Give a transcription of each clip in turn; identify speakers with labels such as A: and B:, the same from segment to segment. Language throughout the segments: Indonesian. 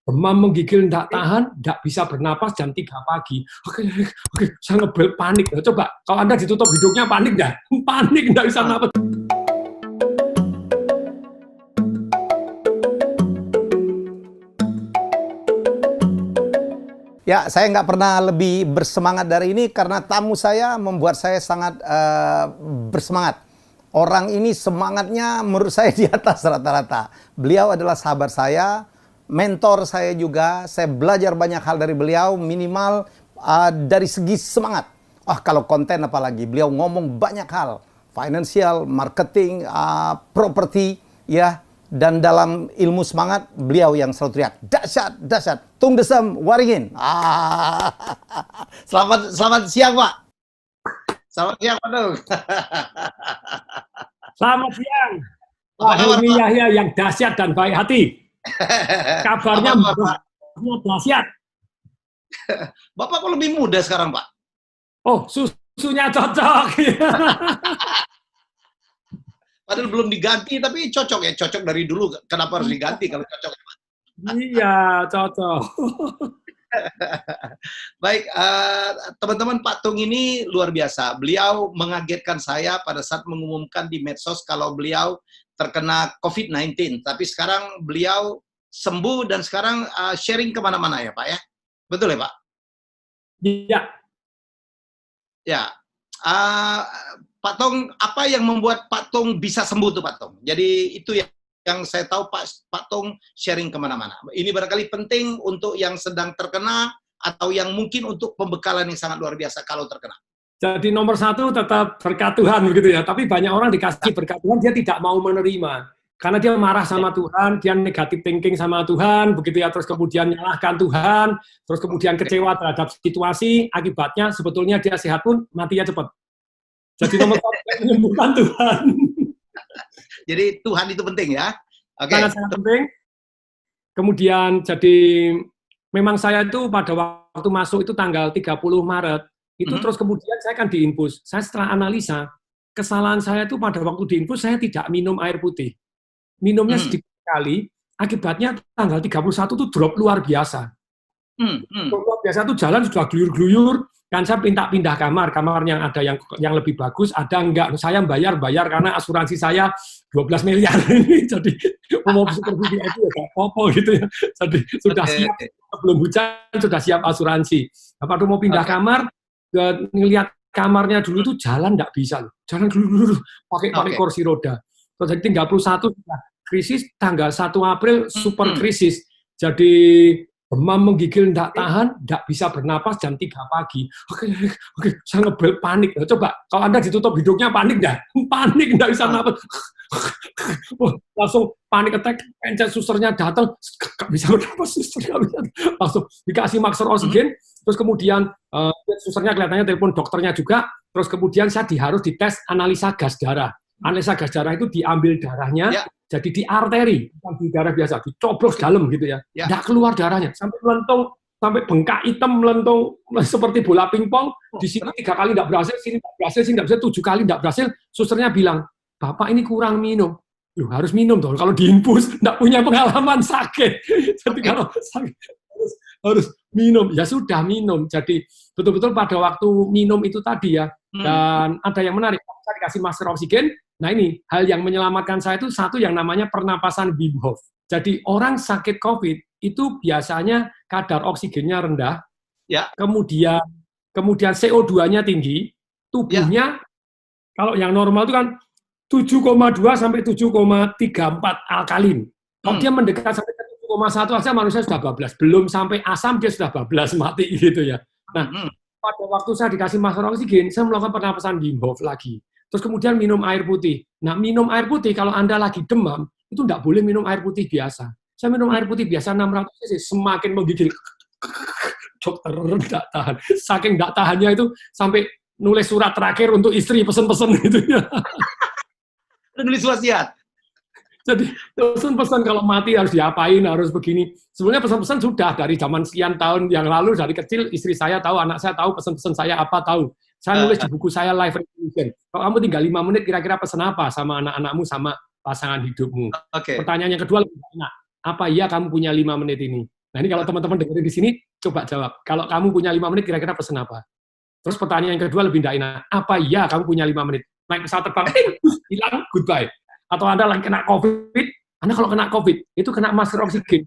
A: demam menggigil, tidak tahan, tidak bisa bernapas jam 3 pagi. Oke, saya ngebel panik. Coba, kalau Anda ditutup hidungnya panik nggak? Panik, nggak bisa napas.
B: Ya, saya nggak pernah lebih bersemangat dari ini karena tamu saya membuat saya sangat bersemangat. Orang ini semangatnya menurut saya di atas rata-rata. Beliau adalah sahabat saya, mentor saya juga. Saya belajar banyak hal dari beliau, minimal dari segi semangat. Kalau konten apalagi, beliau ngomong banyak hal. Financial, marketing, properti, ya. Dan dalam ilmu semangat, beliau yang selalu teriak, dahsyat, dahsyat, tung desem, waringin. Selamat siang, Pak. Selamat siang, Pak Tung.
A: Selamat siang, Pak Helmi Yahya yang dahsyat dan baik hati. Kabarnya dahsyat.
B: Bapak kok lebih muda sekarang, Pak?
A: Oh, susunya cocok.
B: Padahal belum diganti, tapi cocok ya. Cocok dari dulu. Kenapa harus diganti kalau cocok?
A: Iya, cocok.
B: Baik, teman-teman, Pak Tung ini luar biasa. Beliau mengagetkan saya pada saat mengumumkan di medsos kalau beliau terkena COVID-19. Tapi sekarang beliau sembuh dan sekarang sharing kemana-mana ya, Pak ya? Betul ya, Pak?
A: Iya.
B: Ya. Pak Tung, apa yang membuat Pak Tung bisa sembuh tuh, Pak Tung? Jadi itu yang saya tahu Pak Tung sharing kemana-mana. Ini barangkali penting untuk yang sedang terkena atau yang mungkin untuk pembekalan yang sangat luar biasa kalau terkena.
A: Jadi nomor satu tetap berkat Tuhan begitu ya. Tapi banyak orang dikasih berkat Tuhan dia tidak mau menerima. Karena dia marah sama Tuhan, dia negatif thinking sama Tuhan, begitu ya. Terus kemudian menyalahkan Tuhan, terus kemudian kecewa terhadap situasi. Akibatnya sebetulnya dia sehat pun matinya cepat. Jadi nomor satu menyembuhkan Tuhan.
B: Jadi Tuhan itu penting ya. Oke.
A: Sangat penting. Kemudian jadi memang saya itu pada waktu masuk itu tanggal 30 Maret itu terus kemudian saya kan diinfus. Saya setelah analisa kesalahan saya itu pada waktu diinfus saya tidak minum air putih. Minumnya sedikit sekali. Akibatnya tanggal 31 itu drop luar biasa. Drop luar biasa itu jalan sudah gluyur-gluyur. Kan saya pindah kamar yang ada yang lebih bagus, ada enggak. Saya bayar karena asuransi saya 12 miliar ini. Jadi mau supervisi itu ya kayak popo gitu ya. Jadi sudah siap sebelum hujan sudah siap asuransi. Bapak tuh mau pindah kamar, ngelihat kamarnya dulu itu jalan enggak bisa loh. Jalan dulu pakai kursi roda. Terus jadi 31 sudah krisis, tanggal 1 April super krisis. Jadi demam menggigil, tidak tahan, tidak bisa bernapas jam 3 pagi. Oke, saya ngebel panik. Coba, kalau Anda ditutup hidungnya panik nggak? Panik, nggak bisa napas. Langsung panik attack, pencet susternya datang, nggak bisa bernapas, suster nggak bisa. Langsung dikasih masker oksigen, terus kemudian susternya kelihatannya telepon dokternya juga, terus kemudian saya harus dites analisa gas darah. Analisa gas darah itu diambil darahnya, jadi di arteri, bukan di darah biasa, dicoblos dalam gitu ya. Nggak keluar darahnya, sampai melentung, sampai bengkak hitam melentung seperti bola pingpong. Di sini 3 kali nggak berhasil, sini nggak berhasil, sini nggak berhasil, 7 kali nggak berhasil. Susternya bilang, Bapak ini kurang minum. Loh, harus minum dong. Kalau diinfus, nggak punya pengalaman sakit. Jadi kalau sakit harus minum. Ya sudah minum. Jadi betul-betul pada waktu minum itu tadi ya. Dan ada yang menarik, saya dikasih masker oksigen. Nah ini, hal yang menyelamatkan saya itu satu yang namanya pernapasan Wim Hof. Jadi orang sakit COVID itu biasanya kadar oksigennya rendah, kemudian CO2-nya tinggi, tubuhnya kalau yang normal itu kan 7,2 sampai 7,34 alkalin. Kalau dia mendekat sampai 7,1 aja manusia sudah bablas. Belum sampai asam dia sudah bablas, mati gitu ya. Nah, pada waktu saya dikasih masker oksigen, saya melakukan pernapasan Wim Hof lagi. Terus kemudian minum air putih. Nah, minum air putih kalau Anda lagi demam, itu tidak boleh minum air putih biasa. Saya minum air putih biasa 600 cc, semakin menggigil. Dokter tidak tahan. Saking tidak tahannya itu sampai nulis surat terakhir untuk istri, pesen-pesen gitu ya.
B: Nulis wasiat.
A: Jadi pesan-pesan kalau mati harus diapain, harus begini. Sebenarnya pesan-pesan sudah dari zaman sekian tahun yang lalu, dari kecil istri saya tahu, anak saya tahu pesan-pesan saya apa tahu. Saya nulis di buku saya Life Revolution. Kalau kamu tinggal 5 menit, kira-kira pesan apa sama anak-anakmu, sama pasangan hidupmu? Pertanyaan yang kedua lebih enak. Apa iya kamu punya 5 menit ini? Nah ini kalau teman-teman dengerin di sini, coba jawab. Kalau kamu punya 5 menit, kira-kira pesen apa? Terus pertanyaan yang kedua lebih tidak enak. Apa iya kamu punya 5 menit? Naik pesawat terbang, hilang, goodbye. Atau Anda lagi kena COVID, Anda kalau kena COVID, itu kena masker oksigen.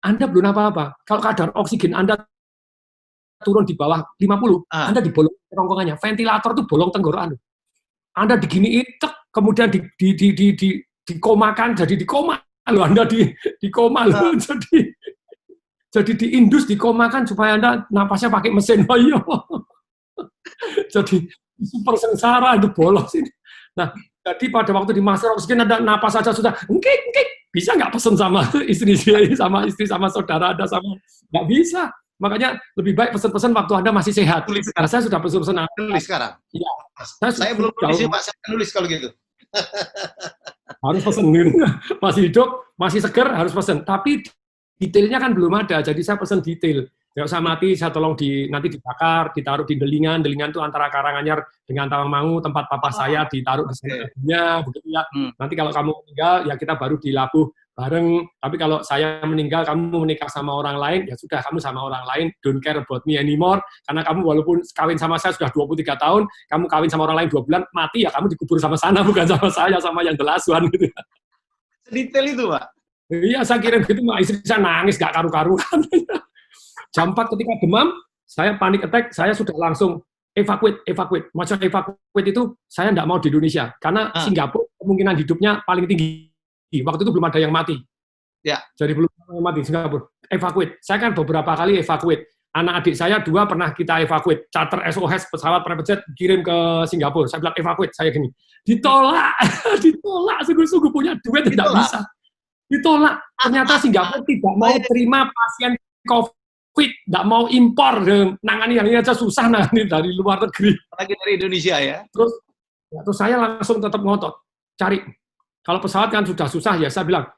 A: Anda belum apa-apa. Kalau kadar oksigen Anda turun di bawah 50, Anda dibolong kerongkongannya. Ventilator itu bolong tenggorokan. Anda diginiin, kemudian dikomakan, jadi di koma. Loh, Anda di koma loh. Jadi diindus, dikomakan supaya Anda napasnya pakai mesin. Oh iya. Jadi super sengsara itu bolos ini. Nah, jadi pada waktu di masker oksigen ada napas saja sudah, bisa nggak pesen sama istri sama saudara Anda sama nggak bisa. Makanya lebih baik pesen-pesen waktu Anda masih sehat. Karena saya sudah pesen-pesen.
B: Tulis sekarang.
A: Ya,
B: saya belum nulis sih Pak, saya nulis kalau gitu.
A: Harus pesen. Masih hidup, masih seger, harus pesen. Tapi detailnya kan belum ada, jadi saya pesen detail. Kalau saya mati, saya tolong nanti dibakar, ditaruh di Delingan. Delingan itu antara Karanganyar dengan Tawangmangu, tempat papa saya ditaruh di sana. Begitu ya. Nanti kalau kamu meninggal, ya kita baru dilabuh bareng. Tapi kalau saya meninggal, kamu menikah sama orang lain, ya sudah, kamu sama orang lain, don't care about me anymore. Karena kamu walaupun kawin sama saya sudah 23 tahun, kamu kawin sama orang lain 2 bulan, mati ya kamu dikubur sama sana, bukan sama saya, sama yang delasuan gitu.
B: Detail itu, Pak?
A: Iya, saya kirim gitu, istri saya nangis, gak karu-karuan. Jam 4 ketika demam, saya panik attack, saya sudah langsung evacuate. Maksudnya evacuate itu, saya tidak mau di Indonesia. Karena Singapura kemungkinan hidupnya paling tinggi. Waktu itu belum ada yang mati.
B: Ya.
A: Jadi belum ada yang mati Singapura. Evacuate. Saya kan beberapa kali evacuate. Anak adik saya 2 pernah kita evacuate. Charter SOS, pesawat private jet, kirim ke Singapura. Saya bilang evacuate, saya gini. Ditolak. Ditolak. Sungguh-sungguh punya duit, tidak bisa. Ditolak. Ternyata Singapura tidak mau terima pasien COVID. Nggak mau impor, nangani yang ini aja susah nangani dari luar negeri.
B: Lagi dari Indonesia ya.
A: Terus saya langsung tetap ngotot, cari. Kalau pesawat kan sudah susah ya, saya bilang,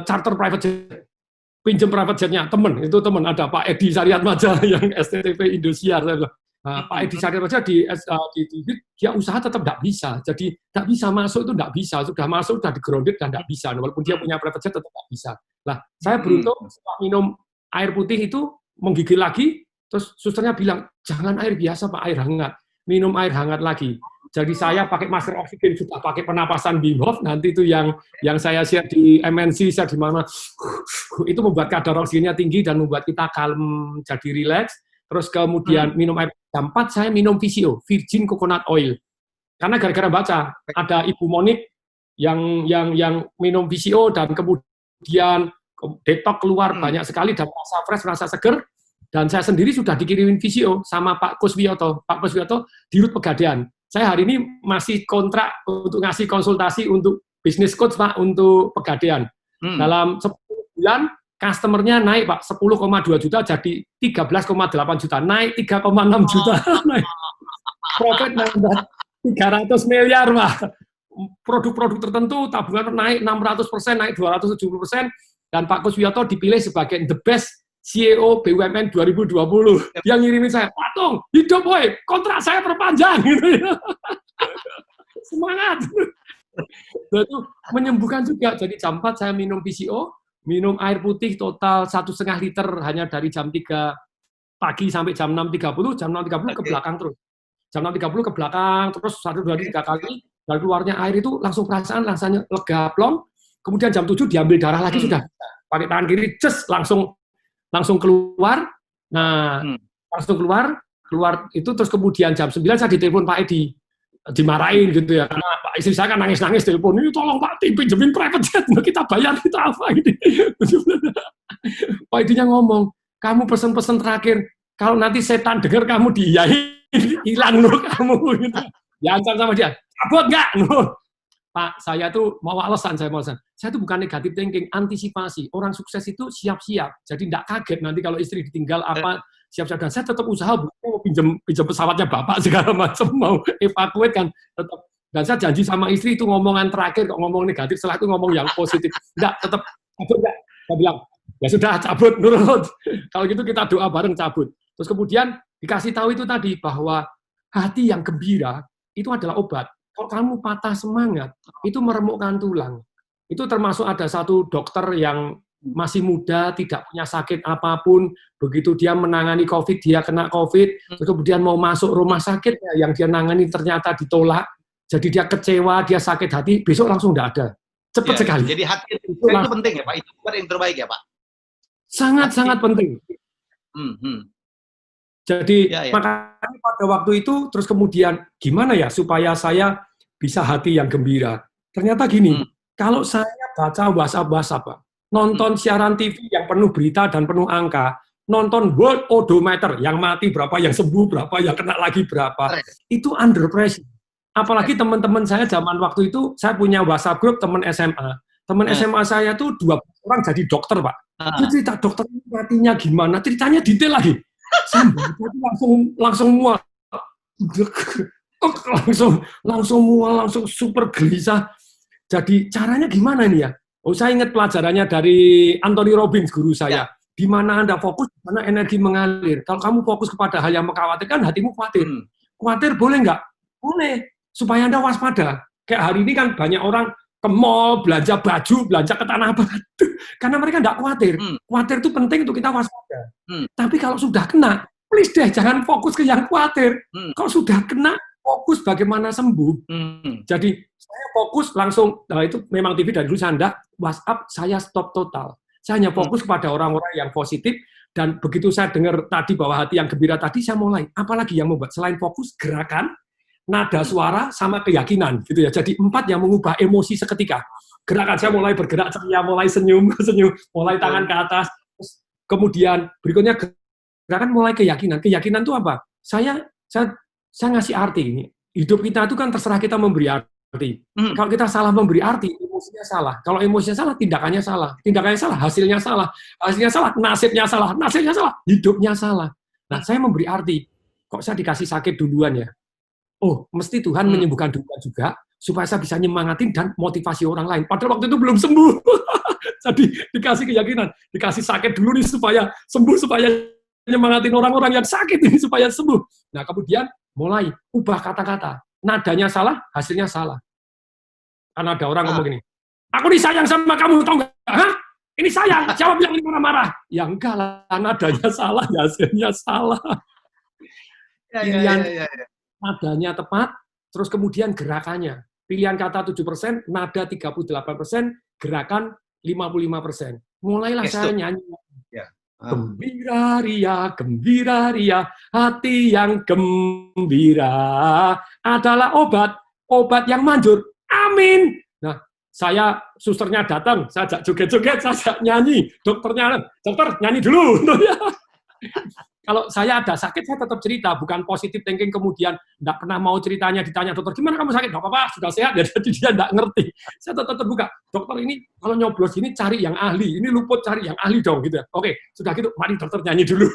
A: charter private jet, pinjam private jetnya, temen ada Pak Edi Saryatmadja yang STTP Indosiar, saya bilang, Pak Edi Saryatmadja dia usaha tetap nggak bisa, jadi nggak bisa masuk itu nggak bisa, sudah masuk sudah di-grounded dan nggak bisa, walaupun dia punya private jet tetap nggak bisa. Nah, saya beruntung setelah minum air putih itu menggigil lagi, terus susternya bilang, jangan air biasa Pak, air hangat, minum air hangat lagi. Jadi saya pakai masker oksigen, sudah pakai penapasan Wim Hof, nanti itu yang saya share di MNC, share di mana, itu membuat kadar oksigennya tinggi dan membuat kita kalem, jadi rileks. Terus kemudian minum air, jam 4 saya minum VCO, Virgin Coconut Oil. Karena gara-gara baca, ada Ibu Monik yang minum VCO dan kemudian detok keluar banyak sekali dan rasa fresh, rasa seger, dan saya sendiri sudah dikirimin VCO sama Pak Kuswiyoto. Pak Kuswiyoto di Rut Pegadaian. Saya hari ini masih kontrak untuk ngasih konsultasi untuk bisnis coach Pak untuk Pegadaian. Dalam 10 bulan customer-nya naik Pak 10,2 juta jadi 13,8 juta, naik 3,6 juta. Naik. Profit nambah 300 miliar Pak. Produk-produk tertentu tabungan naik 600%, naik 270%. Dan Pak Kuswiyoto dipilih sebagai the best CEO BUMN 2020. Dia ngirimin saya, Pak Tung, hidup boy, kontrak saya perpanjang. Gitu ya. Semangat. Dan itu menyembuhkan juga. Jadi jam 4 saya minum VCO, minum air putih total 1,5 liter hanya dari jam 3 pagi sampai jam 6.30, jam 6.30 ke belakang terus. Jam 6.30 ke belakang, terus 1, 2, 3 kali, dan keluarnya air itu langsung perasaan, rasanya lega plong. Kemudian jam 7 diambil darah lagi sudah pakai tangan kiri, langsung keluar. Nah, langsung keluar itu terus kemudian jam 9 saya ditelepon Pak Edi, dimarahin gitu ya, karena Pak istri saya kan nangis-nangis telepon, ini tolong Pak pinjemin private jet, kita bayar kita apa gitu. Pak Edinya ngomong, kamu pesen-pesen terakhir, kalau nanti setan dengar kamu diiyain, hilang loh kamu gitu. Ya ancam sama dia, cabut nggak? Pak, saya tuh mau alasan. Saya tuh bukan negatif thinking, antisipasi. Orang sukses itu siap-siap. Jadi tidak kaget nanti kalau istri ditinggal apa, siap-siap. Dan saya tetap usaha, mau pinjam pesawatnya Bapak segala macam, mau evakuate kan tetap. Dan saya janji sama istri itu ngomongan terakhir, kok ngomong negatif, setelah itu ngomong yang positif. Enggak, tetap cabut enggak. Saya bilang, ya sudah cabut, nurut. Kalau gitu kita doa bareng cabut. Terus kemudian dikasih tahu itu tadi, bahwa hati yang gembira itu adalah obat. Kalau kamu patah semangat, itu meremukkan tulang. Itu termasuk ada satu dokter yang masih muda, tidak punya sakit apapun, begitu dia menangani COVID, dia kena COVID, terus kemudian mau masuk rumah sakit, yang dia nangani ternyata ditolak, jadi dia kecewa, dia sakit hati, besok langsung tidak ada. Cepat sekali.
C: Jadi hati itu penting ya Pak, itu yang terbaik ya Pak?
A: Sangat-sangat penting. Jadi makanya pada waktu itu, terus kemudian gimana ya supaya saya bisa hati yang gembira. Ternyata gini, kalau saya baca WhatsApp, Pak, nonton siaran TV yang penuh berita dan penuh angka, nonton World Odometer, yang mati berapa, yang sembuh berapa, yang kena lagi berapa, itu under pressure. Apalagi teman-teman saya zaman waktu itu, saya punya WhatsApp group teman SMA. Teman SMA saya tuh 12 orang jadi dokter, Pak. Dia cerita dokter matinya gimana, ceritanya detail lagi. Saya langsung mual. langsung mual, langsung super gelisah. Jadi caranya gimana nih ya? Oh, saya ingat pelajarannya dari Anthony Robbins, guru saya. Di mana Anda fokus, di mana energi mengalir. Kalau kamu fokus kepada hal yang mengkhawatirkan, hatimu khawatir. Khawatir boleh nggak? Boleh. Supaya Anda waspada. Kayak hari ini kan banyak orang ke mall, belanja baju, belanja ke tanah abang. Karena mereka nggak khawatir. Khawatir itu penting untuk kita waspada. Tapi kalau sudah kena, please deh, jangan fokus ke yang khawatir. Kalau sudah kena, fokus bagaimana sembuh. Jadi saya fokus langsung, nah itu memang TV dari dulu saya enggak, WhatsApp saya stop total. Saya hanya fokus kepada orang-orang yang positif, dan begitu saya dengar tadi bahwa hati yang gembira tadi, saya mulai, apalagi yang membuat, selain fokus, gerakan, nada suara, sama keyakinan. Gitu ya. Jadi 4 yang mengubah emosi seketika. Gerakan, saya mulai bergerak ceria, mulai senyum, mulai tangan ke atas. Kemudian berikutnya gerakan mulai keyakinan. Keyakinan itu apa? Saya ngasih arti ini. Hidup kita itu kan terserah kita memberi arti. Kalau kita salah memberi arti, emosinya salah. Kalau emosinya salah, tindakannya salah. Tindakannya salah, hasilnya salah. Hasilnya salah, nasibnya salah. Nasibnya salah, hidupnya salah. Nah, saya memberi arti. Kok saya dikasih sakit duluan ya? Oh, mesti Tuhan menyembuhkan duluan juga, supaya saya bisa nyemangatin dan motivasi orang lain. Padahal waktu itu belum sembuh. Jadi dikasih keyakinan, dikasih sakit dulu nih supaya sembuh, supaya nyemangatin orang-orang yang sakit ini supaya sembuh. Nah, kemudian mulai ubah kata-kata. Nadanya salah, hasilnya salah. Karena ada orang ngomong gini, aku nih sayang sama kamu, tau nggak? Hah? Ini sayang, siapa bilang ini marah-marah? Ya enggak lah, nadanya salah, hasilnya salah. Pilihan nadanya tepat, terus kemudian gerakannya. Pilihan kata 7%, nada 38%, gerakan 55%. Mulailah saya nyanyi. Gembira ria, hati yang gembira adalah obat yang manjur. Amin. Nah, saya susternya datang, saya ajak joget-joget, saya ajak nyanyi. Dokter nyanyi dulu. Kalau saya ada sakit, saya tetap cerita, bukan positive thinking kemudian enggak pernah mau ceritanya, ditanya dokter, gimana kamu sakit? Enggak apa-apa, sudah sehat, ya, jadi dia enggak ngerti. Saya tetap terbuka, dokter ini kalau nyoblos ini cari yang ahli, ini luput cari yang ahli dong, gitu. Oke, sudah gitu, mari dokter nyanyi dulu.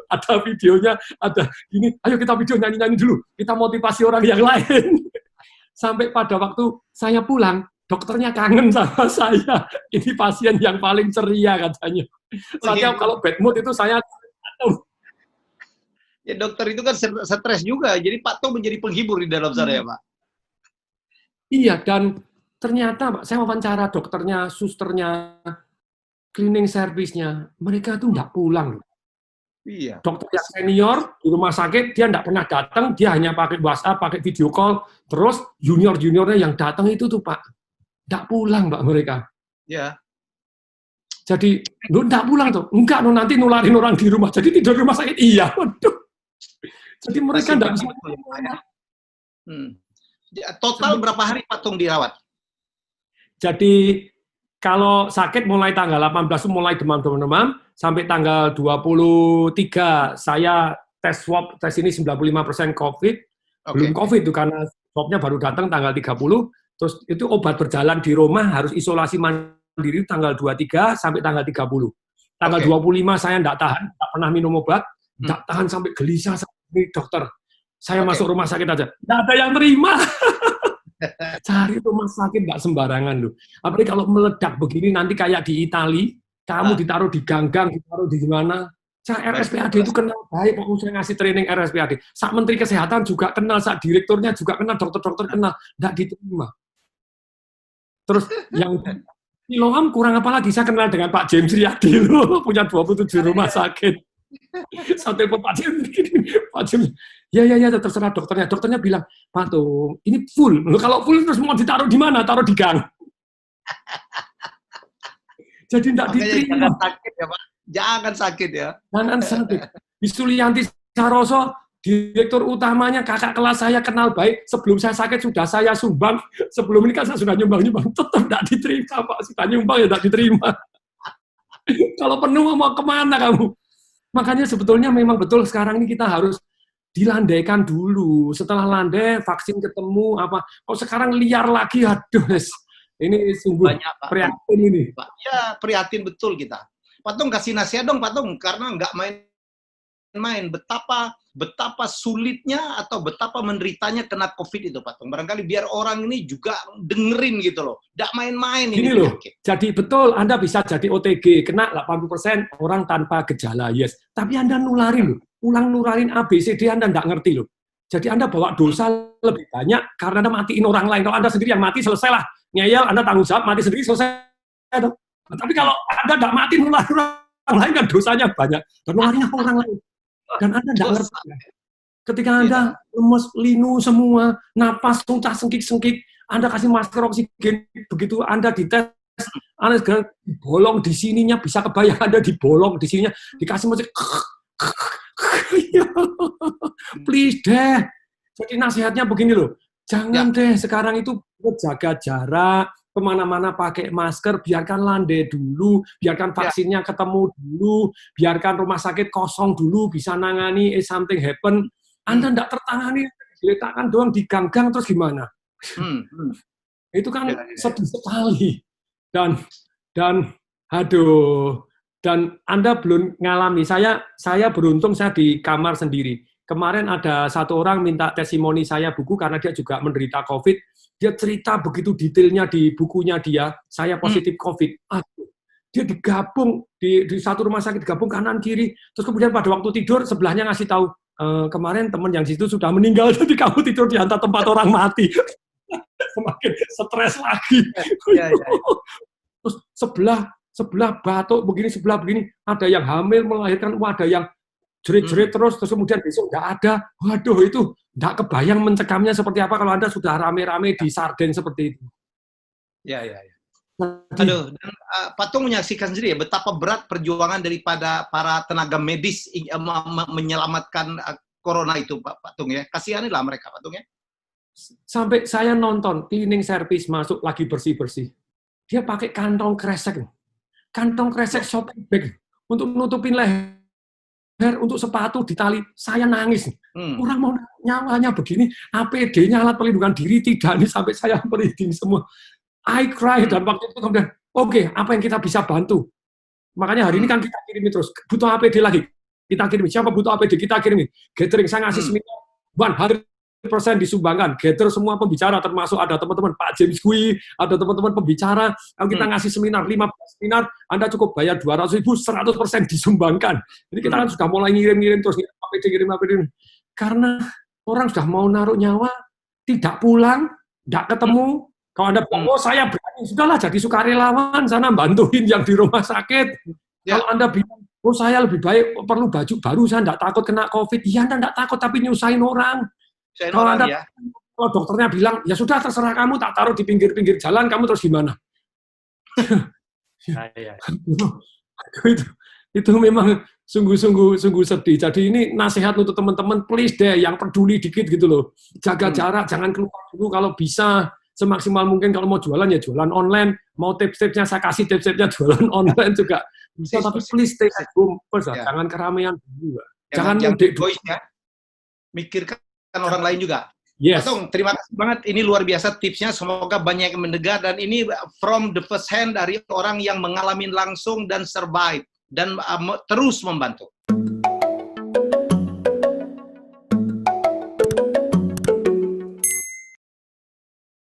A: Ada videonya, ada ini, ayo kita video nyanyi-nyanyi dulu, kita motivasi orang yang lain. Sampai pada waktu saya pulang, dokternya kangen sama saya. Ini pasien yang paling ceria katanya. Saya kalau bad mood itu saya
C: ya dokter itu kan stres juga, jadi Pak Tom menjadi penghibur di dalam sana ya Pak?
A: Iya, dan ternyata Pak, saya wawancara dokternya, susternya, cleaning service-nya, mereka tuh nggak pulang.
C: Iya.
A: Dokter yang senior di rumah sakit, dia nggak pernah datang, dia hanya pakai WhatsApp, pakai video call, terus junior-juniornya yang datang itu tuh Pak, nggak pulang Pak mereka.
C: Ya.
A: Jadi, lu nggak pulang tuh, enggak, lu nanti nularin orang di rumah, jadi tidur di rumah sakit, iya, waduh. Jadi mereka nggak bisa.
C: Total berapa hari Pak Tung dirawat?
A: Jadi kalau sakit mulai tanggal 18 mulai demam-demam sampai tanggal 23 saya tes swab, tes ini 95% COVID, belum COVID itu karena swabnya baru datang tanggal 30, terus itu obat berjalan di rumah harus isolasi mandiri tanggal 23 sampai tanggal 30. Tanggal 25 saya nggak tahan, nggak pernah minum obat, nggak tahan sampai gelisah. Ini dokter, saya masuk rumah sakit aja, nggak ada yang terima. Cari rumah sakit nggak sembarangan loh. Apalagi kalau meledak begini nanti kayak di Itali, kamu ditaruh di ganggang, ditaruh di mana. Saya RSPAD itu kenal baik, waktu saya ngasih training RSPAD. Saat Menteri Kesehatan juga kenal, saat direkturnya juga kenal, dokter-dokter kenal, nggak diterima. Terus Siloam kurang apa lagi, saya kenal dengan Pak James Riyadi loh, punya 27 rumah sakit. Saya telepon Pak James, Pak James, ya, terserah dokternya. Dokternya bilang, Pak Tung, ini full. Loh, kalau full terus mau ditaruh di mana? Taruh di gang. Jadi tidak diterima.
C: Jangan sakit ya Pak, jangan sakit ya.
A: Jangan sakit. Isulianti Saroso, direktur utamanya, kakak kelas saya kenal baik. Sebelum saya sakit sudah saya sumbang. Sebelum ini kan saya sudah nyumbang, tetap tidak diterima Pak. Sudah nyumbang ya tidak diterima. Kalau penuh mau kemana kamu? Makanya sebetulnya memang betul sekarang ini kita harus dilandaikan dulu. Setelah landai, vaksin ketemu, apa? Kok sekarang liar lagi, aduh. Ini sungguh
C: Banyak, Pak.
A: prihatin ini.
C: Pak. Ya, prihatin betul kita. Pak Tung kasih nasihat dong Pak Tung, karena nggak main-main. Betapa sulitnya atau betapa menderitanya kena COVID itu Pak Tung. Barangkali biar orang ini juga dengerin gitu loh. Nggak main-main ini
A: loh,
C: penyakit.
A: jadi betul Anda bisa jadi OTG, kena 80% orang tanpa gejala, yes. Tapi Anda nularin loh, nularin ABCD Anda nggak ngerti loh. Jadi Anda bawa dosa lebih banyak karena Anda matiin orang lain. Kalau Anda sendiri yang mati, selesai lah. Ngeyel, Anda tanggung jawab, mati sendiri, selesai. Nah, tapi kalau Anda nggak mati, nularin orang lain kan dosanya banyak. Dan nularin orang lain. Dan Anda nggak ngerti. Ketika Anda lemes, linu semua, napas, tuncah, sengkik-sengkik, Anda kasih masker oksigen, begitu Anda dites, Anda segera bolong di sininya, bisa kebayang Anda dibolong di sininya, dikasih musik, please deh. Jadi nasihatnya begini loh, jangan deh sekarang itu jaga jarak, kemana-mana pakai masker, biarkan landai dulu, biarkan vaksinnya ketemu dulu, biarkan rumah sakit kosong dulu, bisa nangani something happen. Anda tidak tertangani, diletakkan doang di gang-gang, terus gimana? Itu kan sedih sekali. Dan aduh, dan Anda belum ngalami. Saya beruntung saya di kamar sendiri. Kemarin ada satu orang minta testimoni saya buku karena dia juga menderita COVID. Dia cerita begitu detailnya di bukunya dia, saya positif COVID. Aduh, dia digabung di satu rumah sakit, digabung kanan kiri. Terus kemudian pada waktu tidur sebelahnya ngasih tahu, kemarin teman yang situ sudah meninggal, jadi kamu tidur di antar tempat orang mati. Semakin stres lagi. Terus sebelah batuk begini, sebelah begini, ada yang hamil melahirkan, ada yang jerit-jerit terus kemudian besok nggak ada. Waduh, itu nggak kebayang mencekamnya seperti apa kalau Anda sudah rame-rame di sarden seperti itu.
C: Ya. Aduh, dan Pak Tung menyaksikan sendiri ya betapa berat perjuangan daripada para tenaga medis menyelamatkan corona itu Pak Tung ya. Kasihanilah mereka Pak Tung ya.
A: Sampai saya nonton cleaning service masuk lagi bersih-bersih. Dia pakai kantong kresek shopping bag untuk nutupin leher, untuk sepatu ditali. Saya nangis. Orang mau nyawanya begini, APD-nya alat pelindungan diri tidak nih, sampai saya merinding semua. I cry, dan waktu itu kemudian, oke, apa yang kita bisa bantu? Makanya hari ini kan kita kirimi terus, butuh APD lagi, kita kirimi. Siapa butuh APD, kita kirimi. Gathering, saya ngasih seminar, 100% disumbangkan. Gather semua pembicara, termasuk ada teman-teman Pak James Kui, ada teman-teman pembicara. Kalau kita ngasih seminar, 15 seminar, Anda cukup bayar 200.000, 100% disumbangkan. Jadi kita kan sudah mulai ngirim-ngirim terus, kirim APD. Karena orang sudah mau naruh nyawa, tidak pulang, tidak ketemu. Kalau Anda bilang, oh saya berani, sudahlah jadi sukarelawan, sana bantuin yang di rumah sakit. Kalau Anda bilang, oh saya lebih baik perlu baju baru, saya tidak takut kena COVID. Ya Anda tidak takut, tapi nyusahin orang. Kalau dokternya bilang, ya sudah terserah kamu, tak taruh di pinggir-pinggir jalan, kamu terus gimana? Itu memang sungguh sedih. Jadi ini nasihat untuk teman-teman, please deh, yang peduli dikit gitu loh. Jaga jarak, jangan keluar dulu kalau bisa. Semaksimal mungkin kalau mau jualan ya jualan online. Mau tips-tipsnya saya kasih tips-tipsnya jualan online juga bisa. Tapi please stay at home first, jangan keramaian dulu. Jangan mudik dulu.
C: Mikirkan orang lain juga.
A: Yes.
C: Pak Tung, terima kasih banget. Ini luar biasa tipsnya. Semoga banyak yang mendengar. Dan ini from the first hand dari orang yang mengalami langsung dan survive. Dan terus membantu.